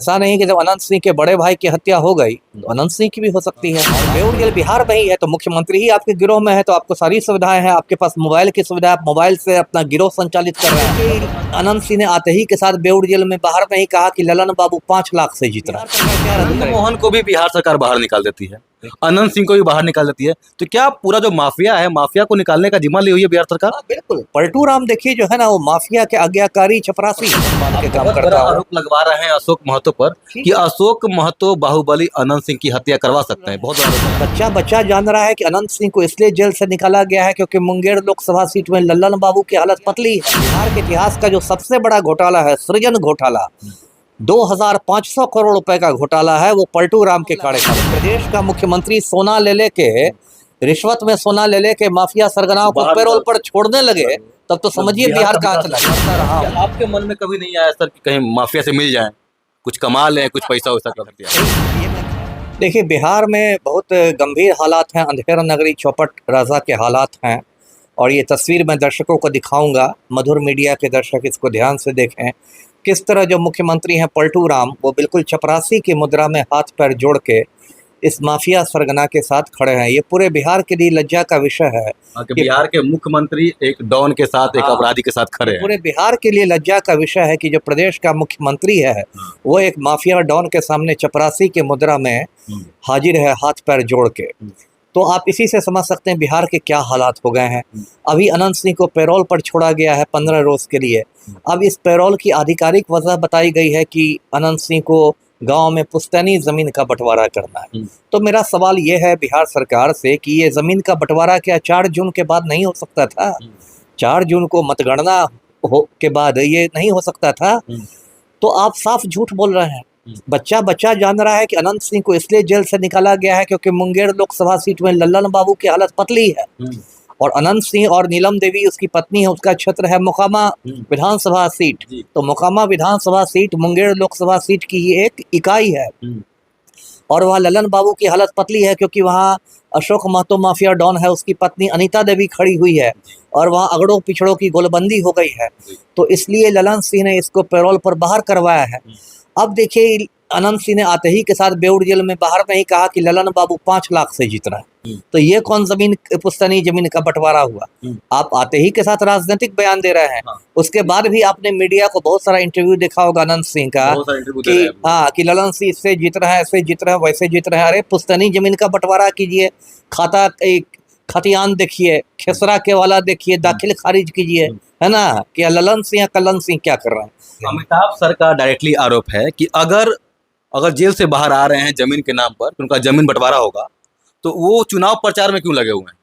ऐसा नहीं कि जब अनंत सिंह के बड़े भाई की हत्या हो गई तो अनंत सिंह की भी हो सकती है। और बेउर जेल बिहार में ही है तो मुख्यमंत्री ही आपके गिरोह में है तो आपको सारी सुविधाएं हैं, आपके पास मोबाइल की सुविधा, आप मोबाइल से अपना गिरोह संचालित कर रहे हैं। अनंत सिंह ने आते ही के साथ बेउर जेल में बाहर में ही कहा कि ललन बाबू 5 लाख से जीत रहा है। आनंद मोहन को भी बिहार सरकार बाहर निकाल देती है, अनंत सिंह को भी बाहर निकाल देती है, तो क्या पूरा जो माफिया है, माफिया को निकालने का जिम्मा ली हुई है बिहार सरकार? बिल्कुल। पलटू राम देखिए जो है ना, वो माफिया के आज्ञाकारी चपरासी मान के काम करता है। आरोप लगवा रहे हैं अशोक महतो पर कि अशोक महतो बाहुबली अनंत सिंह की हत्या करवा सकते हैं। बहुत बच्चा बच्चा जान रहा है कि अनंत सिंह को इसलिए जेल से निकाला गया है क्योंकि मुंगेर लोकसभा सीट में लल्लन बाबू की हालत पतली है। बिहार के इतिहास का जो सबसे बड़ा घोटाला है, सृजन घोटाला, 2500 करोड़ रुपए का घोटाला है, वो पलटू राम के खाड़े का। प्रदेश का मुख्यमंत्री सोना ले लेके, रिश्वत में सोना ले लेके माफिया सरगनाओं को पैरोल पर छोड़ने लगे, तब तो समझिए बिहार कहाँ चला गया। आपके मन में कभी नहीं आया सर कि कहीं माफिया से मिल जाए, कुछ कमा लें, कुछ पैसा वैसा कर दिया? देखिए, बिहार में बहुत गंभीर हालात हैं, अंधेर नगरी चौपट राजा के हालात हैं, और ये तस्वीर मैं दर्शकों को दिखाऊंगा। मधुर मीडिया के दर्शक इसको ध्यान से देखें। किस तरह जो मुख्यमंत्री हैं पलटू राम, वो बिल्कुल चपरासी की मुद्रा में हाथ पैर जोड़ के इस माफिया सरगना के साथ खड़े हैं। ये पूरे बिहार के लिए लज्जा का विषय है कि बिहार के मुख्यमंत्री एक डॉन के साथ, एक अपराधी के साथ खड़े हैं। पूरे बिहार के लिए लज्जा का विषय है कि जो प्रदेश का मुख्यमंत्री है वो एक माफिया डॉन के सामने चपरासी की मुद्रा में हाजिर है, हाथ पैर जोड़ के। तो आप इसी से समझ सकते हैं बिहार के क्या हालात हो गए हैं। अभी अनंत सिंह को पैरोल पर छोड़ा गया है 15 रोज के लिए। अब इस पैरोल की आधिकारिक वजह बताई गई है कि अनंत सिंह को गांव में पुश्तैनी जमीन का बंटवारा करना है। तो मेरा सवाल ये है बिहार सरकार से कि ये जमीन का बंटवारा क्या 4 जून के बाद नहीं हो सकता था? 4 जून को मतगणना के बाद ये नहीं हो सकता था? तो आप साफ झूठ बोल रहे हैं। बच्चा बच्चा जान रहा है कि अनंत सिंह को इसलिए जेल से निकाला गया है क्योंकि मुंगेर लोकसभा सीट में लल्लन बाबू की हालत पतली है, और अनंत सिंह और नीलम देवी उसकी पत्नी है, उसका क्षेत्र है मोकामा विधानसभा सीट। तो मोकामा विधानसभा सीट मुंगेर लोकसभा सीट की ही एक इकाई है, और वहाँ लल्लन बाबू की हालत पतली है क्योंकि वहाँ अशोक महतो माफिया डॉन है, उसकी पत्नी अनीता देवी खड़ी हुई है, और वहाँ अगड़ों पिछड़ों की गोलबंदी हो गई है। तो इसलिए ललन सिंह ने इसको पैरोल पर बाहर करवाया है। अब देखिए, अनंत सिंह ने आते ही के साथ बेउर जेल में बाहर में ही कहा कि ललन बाबू 5 लाख से जीत रहा है। तो ये कौन पुश्तैनी जमीन का बंटवारा हुआ? आप आते ही के साथ राजनीतिक बयान दे रहे हैं। उसके बाद भी आपने मीडिया को बहुत सारा इंटरव्यू देखा होगा अनंत सिंह का कि ललन सिंह इससे जीत रहा है, ऐसे जीत रहा है, वैसे जीत रहे हैं। अरे पुश्तैनी जमीन का बंटवारा कीजिए, खाता खतियान देखिए, खेसरा के वाला देखिए, दाखिल खारिज कीजिए, है ना? कि ललन सिंह या कलन सिंह क्या कर रहे हैं? अमिताभ सर का डायरेक्टली आरोप है कि अगर जेल से बाहर आ रहे हैं जमीन के नाम पर, तो उनका जमीन बंटवारा होगा, तो वो चुनाव प्रचार में क्यों लगे हुए हैं?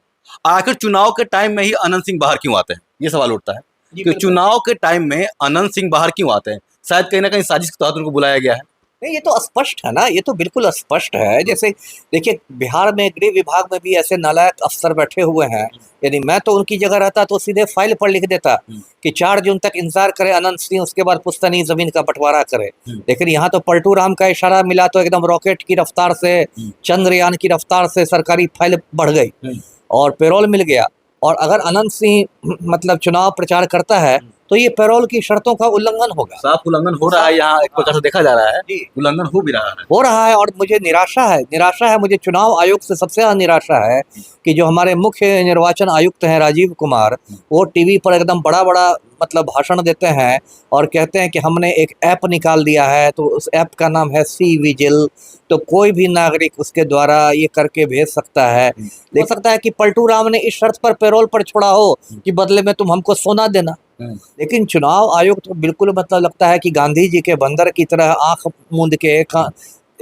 आखिर चुनाव के टाइम में ही अनंत सिंह बाहर क्यों आते हैं? ये सवाल उठता है कि चुनाव के टाइम में अनंत सिंह बाहर क्यों आते हैं? शायद कहीं ना कहीं साजिश के तहत उनको बुलाया गया है। नहीं, ये तो स्पष्ट है ना, ये तो बिल्कुल स्पष्ट है। जैसे देखिए, बिहार में गृह विभाग में भी ऐसे नालायक अफसर बैठे हुए हैं। यदि मैं तो उनकी जगह रहता तो सीधे फाइल पर लिख देता कि 4 जून तक इंतजार करे अनंत सिंह, उसके बाद पुश्तैनी जमीन का बंटवारा करे। लेकिन यहाँ तो पलटू राम का इशारा मिला तो एकदम रॉकेट की रफ्तार से, चंद्रयान की रफ्तार से सरकारी फाइल बढ़ गई और पैरोल मिल गया। और अगर अनंत सिंह मतलब चुनाव प्रचार करता है तो ये पैरोल की शर्तों का उल्लंघन होगा। साफ उल्लंघन हो रहा है, यहाँ एक प्रकार से देखा जा रहा है, उल्लंघन हो भी रहा है। और मुझे निराशा है, मुझे चुनाव आयोग से सबसे ज्यादा निराशा है कि जो हमारे मुख्य निर्वाचन आयुक्त हैं राजीव कुमार, वो टीवी पर एकदम बड़ा बड़ा मतलब भाषण देते हैं और कहते हैं कि हमने एक ऐप निकाल दिया है, तो उस ऐप का नाम है सी विजिल, तो कोई भी नागरिक उसके द्वारा ये करके भेज सकता है। देख सकता है कि पलटू राम ने इस शर्त पर पैरोल पर छोड़ा हो कि बदले में तुम हमको सोना देना। लेकिन चुनाव आयोग तो बिल्कुल मतलब लगता है कि गांधी जी के बंदर की तरह आंख मूंद के,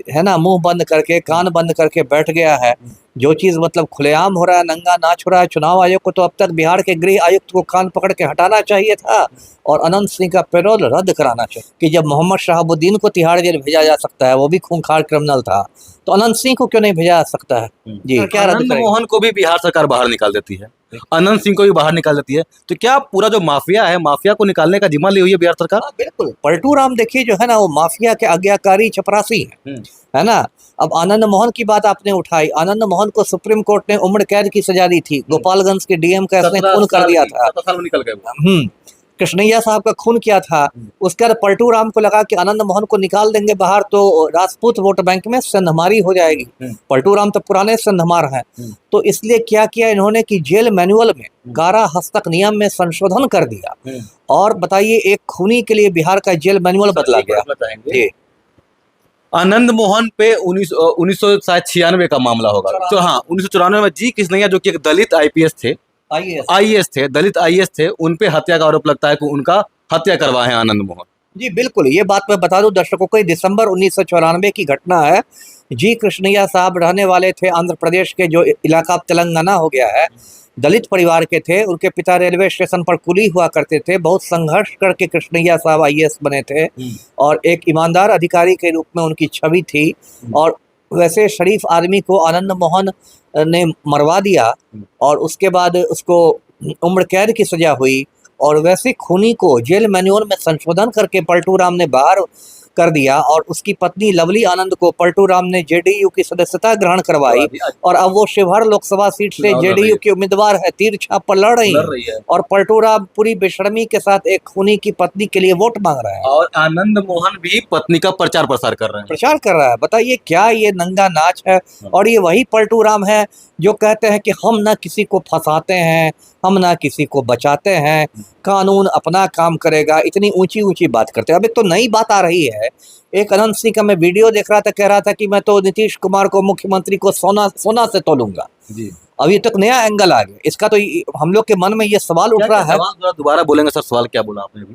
है ना, मुंह बंद करके, कान बंद करके बैठ गया है। जो चीज़ मतलब खुलेआम हो रहा है, नंगा नाच हो रहा है। चुनाव आयोग को तो अब तक बिहार के गृह आयुक्त को कान पकड़ के हटाना चाहिए था और अनंत सिंह का पैरोल रद्द कराना चाहिए। कि जब मोहम्मद शहाबुद्दीन को तिहाड़ जेल भेजा जा सकता है, वो भी खूंखार क्रिमिनल था, तो अनंत सिंह को क्यों नहीं भेजा जा सकता है? जी, क्या आनंद मोहन को भी बिहार सरकार बाहर निकाल देती है, अनंत सिंह को भी बाहर निकाल देती है, तो क्या पूरा जो माफिया है, माफिया को निकालने का जिम्मा ली हुई है बिहार सरकार? बिल्कुल। पलटू राम देखिए जो है ना, वो माफिया के आज्ञाकारी चपरासी है ना। अब आनंद मोहन की बात आपने उठाई। आनंद मोहन को सुप्रीम कोर्ट ने उम्र कैद की सजा दी थी। गोपालगंज के डीएम का इसने खून कर दिया था। 7 साल में निकल गए। कृष्णैया साहब का खून किया था। उसके बाद पलटू राम को लगा कि आनंद मोहन को निकाल देंगे बाहर तो राजपूत वोट बैंक में संधमारी हो जाएगी। पलटू राम तो पुराने संधमार हैं, तो इसलिए क्या किया इन्होंने कि जेल मैनुअल में कारा हस्तक नियम में संशोधन कर दिया। और बताइए, एक खूनी के लिए बिहार का जेल मैनुअल बदला गया। आनंद मोहन पे 1996 का मामला होगा। तो हाँ, 1994 में जी कृष्णैया जो कि एक दलित आईपीएस थे, आईएएस थे, दलित आईएएस थे, उन पे हत्या का आरोप लगता है कि उनका हत्या करवाए हैं आनंद मोहन। जी बिल्कुल, ये बात मैं बता दूं दर्शकों को, दिसंबर 1994 की घटना है। जी कृष्णैया साहब रहने वाले थे आंध्र प्रदेश के, जो इलाका अब तेलंगाना हो गया है, दलित परिवार के थे। उनके पिता रेलवे स्टेशन पर कुली हुआ करते थे। बहुत संघर्ष करके कृष्णैया साहब आईएएस बने थे और एक ईमानदार अधिकारी के रूप में उनकी छवि थी। और वैसे शरीफ आदमी को आनंद मोहन ने मरवा दिया और उसके बाद उसको उम्र कैद की सजा हुई। और वैसे खूनी को जेल मैनुअल में संशोधन करके पलटू राम ने बाहर कर दिया और उसकी पत्नी लवली आनंद को पलटू राम ने जेडीयू की सदस्यता ग्रहण करवाई। और अब वो शिवहर लोकसभा सीट से जेडीयू की उम्मीदवार है, तीर छाप पर लड़ रही है। और पलटू राम पूरी बेशर्मी के साथ एक खूनी की पत्नी के लिए वोट मांग रहा है। और आनंद मोहन भी पत्नी का प्रचार प्रसार कर रहे हैं। प्रचार कर रहा है। बताइए क्या ये नंगा नाच है। और ये वही पलटू राम है जो कहते हैं कि हम ना किसी को फंसाते हैं, हम ना किसी को बचाते हैं, कानून अपना काम करेगा। इतनी ऊंची ऊंची बात करते हैं। अब एक तो नई बात आ रही है, एक अनंत सिंह का मैं वीडियो देख रहा था, कह रहा था कि मैं तो नीतीश कुमार को, मुख्यमंत्री को सोना से तोलूंगा। अभी तक नया एंगल आ गया इसका। तो हम लोग के मन में ये सवाल उठ रहा है। दोबारा बोलेंगे सर, सवाल क्या बोला आपने अभी?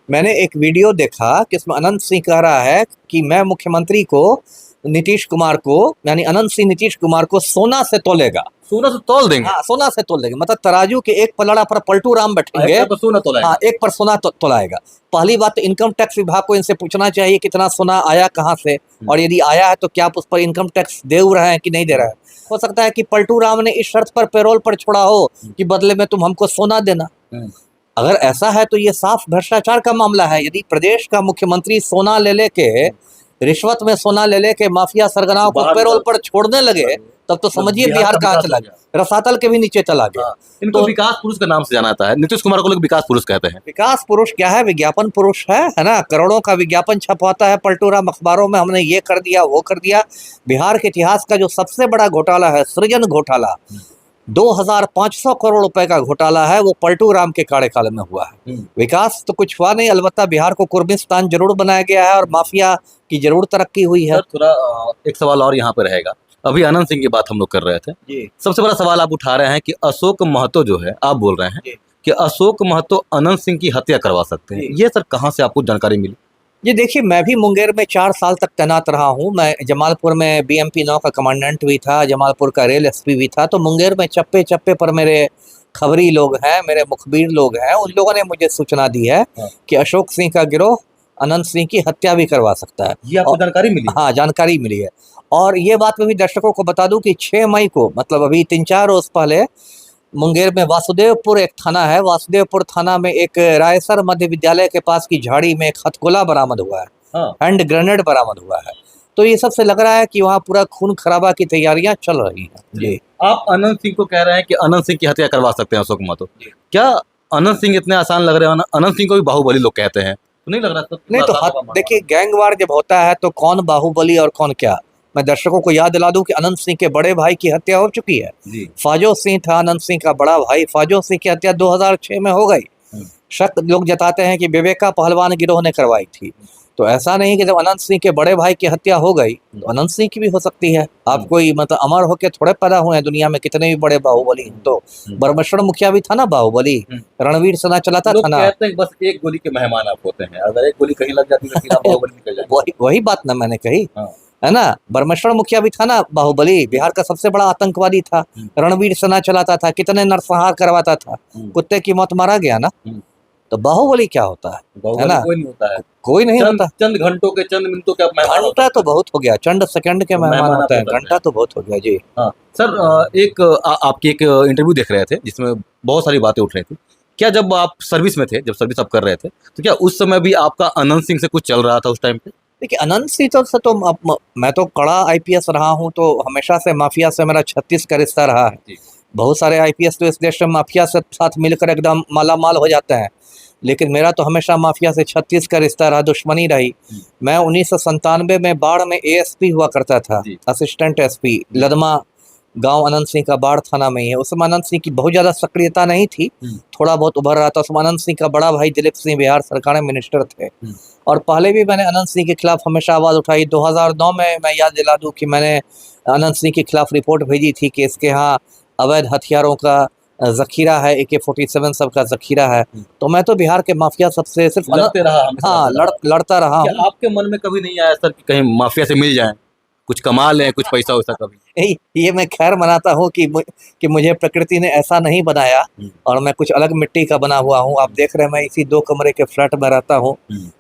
मैंने एक वीडियो देखा कि इसमें अनंत सिंह कह रहा है कि मैं मुख्यमंत्री को, नीतीश कुमार को, यानी अनंत सिंह नीतीश कुमार को सोना से तोलेगा। सोना से तोल देंगे? हाँ, सोना से तोल देंगे। मतलब तराजू के एक पलड़ा पर पलटू राम बैठेंगे, एक पर सोना तोलाएगा। हाँ, एक पर सोना तोलाएगा। पहली बात तो इनकम टैक्स विभाग को इनसे पूछना चाहिए कितना सोना आया कहाँ से, और यदि आया है तो क्या आप उस पर इनकम टैक्स दे रहे हैं कि नहीं दे रहे हैं। हो सकता है कि पलटू राम ने इस शर्त पर पैरोल पर छोड़ा हो कि बदले में तुम हमको सोना देना। अगर ऐसा है तो ये साफ भ्रष्टाचार का मामला है। यदि प्रदेश का मुख्यमंत्री सोना ले लेके, रिश्वत में सोना ले लेके माफिया सरगनाओं को पैरोल पर छोड़ने लगे, तब तो समझिए बिहार कहाँ चला गया, रसातल के भी नीचे चला गया। इनको तो विकास पुरुष का नाम से जाना जाता है। नीतीश कुमार को लोग विकास पुरुष कहते हैं। विकास पुरुष क्या है, विज्ञापन पुरुष है ना। करोड़ों का विज्ञापन छपवाता है पलटू राम अखबारों में, हमने ये कर दिया वो कर दिया। बिहार के इतिहास का जो सबसे बड़ा घोटाला है, सृजन घोटाला, 2500 करोड़ रुपए का घोटाला है, वो पलटू राम के कार्यकाल में हुआ है। विकास तो कुछ हुआ नहीं, अलबत्ता बिहार को कुर्मिस्तान जरूर बनाया गया है और माफिया की जरूर तरक्की हुई है। थोड़ा एक सवाल और यहाँ पे रहेगा। अभी आनंद सिंह की बात हम लोग कर रहे थे जी। सबसे बड़ा सवाल आप उठा रहे हैं कि अशोक महतो जो है, आप बोल रहे हैं कि अशोक महतो अनंत सिंह की हत्या करवा सकते हैं। ये सर कहाँ से आपको जानकारी मिली? जी देखिए, मैं भी मुंगेर में 4 साल तक तैनात रहा हूँ। मैं जमालपुर में BMP 9 का कमांडेंट भी था, जमालपुर का रेल SP भी था। तो मुंगेर में चप्पे चप्पे पर मेरे खबरी लोग हैं, मेरे मुखबिर लोग हैं, उन लोगों ने मुझे सूचना दी है कि अशोक सिंह का गिरोह अनंत सिंह की हत्या भी करवा सकता है। ये आपको जानकारी मिली? हाँ, जानकारी मिली है। और ये बात मैं भी दर्शकों को बता दूं कि 6 मई को, मतलब अभी 3-4 रोज पहले, मुंगेर में वासुदेवपुर एक थाना है, वासुदेवपुर थाना में एक रायसर मध्य विद्यालय के पास की झाड़ी में एक हथगोला बरामद हुआ है, हैंड ग्रेनेड बरामद हुआ है। तो ये सबसे लग रहा है कि वहाँ पूरा खून खराबा की तैयारियां चल रही हैं। जी, आप अनंत सिंह को कह रहे हैं कि अनंत सिंह की हत्या करवा सकते हैं अशोक महतो। क्या अनंत सिंह इतने आसान लग रहे हैं? अनंत सिंह को भी बाहुबली लोग कहते हैं, तो नहीं लग रहा? नहीं तो देखिए, गैंगवार जब होता है तो कौन बाहुबली और कौन क्या। मैं दर्शकों को याद दिला दूं कि अनंत सिंह के बड़े भाई की हत्या हो चुकी है। फाजो सिंह था अनंत सिंह का बड़ा भाई, फाजो सिंह की हत्या 2006 में हो गई। शक लोग जताते हैं कि विवेका पहलवान गिरोह ने करवाई थी। तो ऐसा नहीं कि जब अनंत सिंह के बड़े भाई की हत्या हो गई तो अनंत सिंह की भी हो सकती है। आप कोई मतलब अमर होके थोड़े पैदा हुए हैं दुनिया में, कितने भी बड़े बाहुबली। तो बरमश्रण मुखिया भी था ना बाहुबली, रणवीर सेना चलाता था ना। कहते हैं बस एक गोली के मेहमान आप होते हैं, अगर एक गोली कहीं लग जाती है तो बाहुबली निकल जाती है। वही बात ना मैंने कही है ना। बरमश्रण मुखिया भी था ना बाहुबली, बिहार का सबसे बड़ा आतंकवादी था, रणवीर सेना चलाता था, कितने नरसंहार करवाता था, कुत्ते की मौत मारा गया ना। तो बाहुबली क्या होता है ना? कोई नहीं होता है, कोई नहीं होता। चंद घंटों के, चंद मिनटों के मेहमान। घंटा तो बहुत हो गया, चंद सेकंड के मेहमान होता है, घंटा तो बहुत हो गया जी। हाँ सर, आपकी एक इंटरव्यू देख रहे थे जिसमें बहुत सारी बातें उठ रही थी। क्या जब आप सर्विस में थे, जब सर्विस आप कर रहे थे, तो क्या उस समय भी आपका अनंत सिंह से कुछ चल रहा था उस टाइम पे? देखिए, अनंत सिंह तो मैं तो कड़ा IPS रहा हूँ, तो हमेशा से माफिया से मेरा 36 का रिश्ता रहा है। बहुत सारे आईपीएस तो इस देश में माफिया से साथ मिलकर एकदम माला माल हो जाते हैं, लेकिन मेरा तो हमेशा माफिया से 36 का रिश्ता रहा, दुश्मनी रही। मैं 1997 में बाढ़ में एएसपी हुआ करता था, असिस्टेंट एसपी, लदमा गांव अनंत सिंह का बाढ़ थाना में ही है। उसमें अनंत सिंह की बहुत ज़्यादा सक्रियता नहीं थी, थोड़ा बहुत उभर रहा था। उसमें अनंत सिंह का बड़ा भाई दिलीप सिंह बिहार सरकार में मिनिस्टर थे, और पहले भी मैंने अनंत सिंह के खिलाफ हमेशा आवाज़ उठाई। 2009 में मैं याद दिला दूँ कि मैंने अनंत सिंह के खिलाफ रिपोर्ट भेजी थी कि इसके यहाँ अवैध हथियारों का जखीरा है, AK-47 सब का जखीरा है। तो मैं तो बिहार के माफिया सबसे सिर्फ लड़ते रहा, हाँ लड़ता रहा हूँ। आपके मन में कभी नहीं आया सर कि कहीं माफिया से मिल जाए, कुछ कमा लें, कुछ पैसा वैसा कभी? ये मैं खैर मनाता हूँ कि मुझे प्रकृति ने ऐसा नहीं बनाया और मैं कुछ अलग मिट्टी का बना हुआ हूँ। आप देख रहे हैं मैं इसी 2 कमरे के फ्लैट में रहता हूँ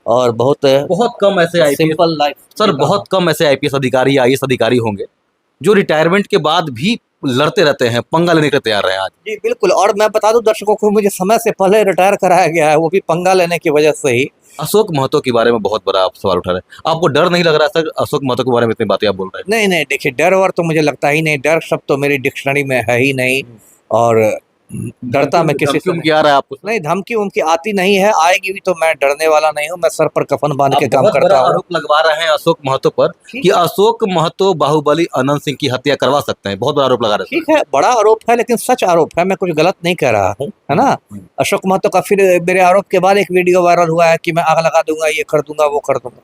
और बहुत कम ऐसे आईपीएस, सिंपल लाइफ सर, बहुत कम ऐसे आईपीएस अधिकारी, आईएएस अधिकारी होंगे जो रिटायरमेंट के बाद भी लड़ते रहते हैं, पंगा लेने के लिए तैयार हैं आज। जी बिल्कुल, और मैं बता दूं दर्शकों को, मुझे समय से पहले रिटायर कराया गया है, वो भी पंगा लेने की वजह से ही। अशोक महतो के बारे में बहुत बड़ा आप सवाल उठा रहे हैं, आपको डर नहीं लग रहा सर? अशोक महतो के बारे में इतनी बातें आप बोल रहे हैं। नहीं, देखिए डर वर तो मुझे लगता ही नहीं, डर शब्द तो मेरी डिक्शनरी में है ही नहीं, और डरता मैं किसी से नहीं। आ रहा है आपको? नहीं, धमकी उमकी आती नहीं है, आएगी भी तो मैं डरने वाला नहीं हूँ। मैं सर पर कफन बांध के काम करता हूँ। आरोप लगवा रहे हैं अशोक महतो पर कि अशोक महतो बाहुबली अनंत सिंह की हत्या करवा सकते हैं, बहुत बड़ा आरोप लगा रहे हैं। ठीक है, बड़ा आरोप है, लेकिन सच आरोप है, मैं कुछ गलत नहीं कह रहा हूँ, है ना। अशोक महतो का फिर मेरे आरोप के बाद एक वीडियो वायरल हुआ है कि मैं आग लगा दूंगा, ये कर दूंगा, वो कर दूंगा।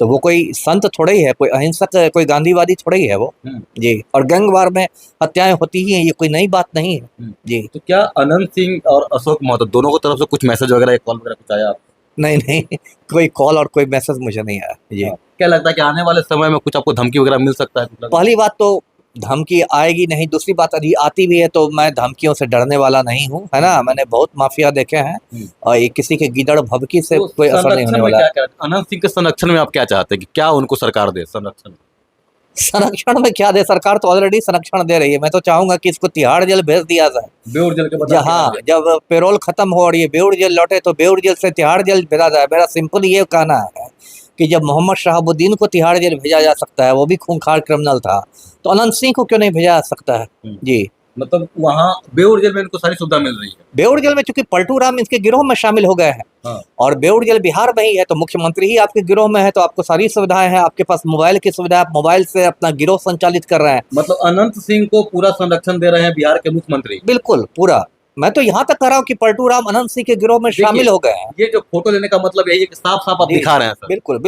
तो वो कोई संत थोड़े ही है, कोई अहिंसक, कोई गांधीवादी थोड़े ही है वो। जी, और गैंगवार में हत्याएं होती ही हैं, ये कोई नई बात नहीं है। जी, तो क्या अनंत सिंह और अशोक महतो दोनों की तरफ से कुछ मैसेज वगैरह, कॉल वगैरह कुछ आया? नहीं, कोई कॉल और कोई मैसेज मुझे नहीं आया। जी, क्या लगता है कि आने वाले समय में कुछ आपको धमकी वगैरह मिल सकता है? पहली बात तो धमकी आएगी नहीं, दूसरी बात यदि आती भी है तो मैं धमकियों से डरने वाला नहीं हूँ, है ना। मैंने बहुत माफिया देखे हैं और ये किसी के गीदड़ भभकी से तो कोई असर नहीं होने वाला। अनंत सिंह के संरक्षण में आप क्या चाहते हैं कि क्या उनको सरकार दे? संरक्षण में क्या दे? सरकार तो ऑलरेडी संरक्षण दे रही है। मैं तो चाहूंगा कि इसको तिहाड़ जेल भेज दिया जाए। बेउर जेल के जहाँ जब पेरोल खत्म हो और ये बेउर जेल लौटे तो बेउर जेल से तिहाड़ जेल भेजा जाए। मेरा सिंपल ये कहना है कि जब मोहम्मद शहाबुद्दीन को तिहाड़ जेल भेजा जा सकता है, वो भी खूंखार क्रिमिनल था, तो अनंत सिंह को क्यों नहीं भेजा जा सकता है? जी, मतलब वहाँ बेउर जेल में इनको सारी सुविधा मिल रही है। बेउर जेल में चूंकि पलटू राम इसके गिरोह में शामिल हो गए हैं, और बेउर जेल बिहार में ही है, तो मुख्यमंत्री ही आपके गिरोह में है, तो आपको सारी सुविधाएं हैं। आपके पास मोबाइल की सुविधा, आप मोबाइल से अपना गिरोह संचालित कर रहे हैं। मतलब अनंत सिंह को पूरा संरक्षण दे रहे हैं बिहार के मुख्यमंत्री? बिल्कुल पूरा। मैं तो यहाँ तक कह रहा हूँ कि पलटू राम अनंत सिंह के गिरोह में शामिल हो गए हैं। ये जो फोटो लेने का मतलब यही है कि साफ साफ आप दिखा रहे हैं। बिल्कुल।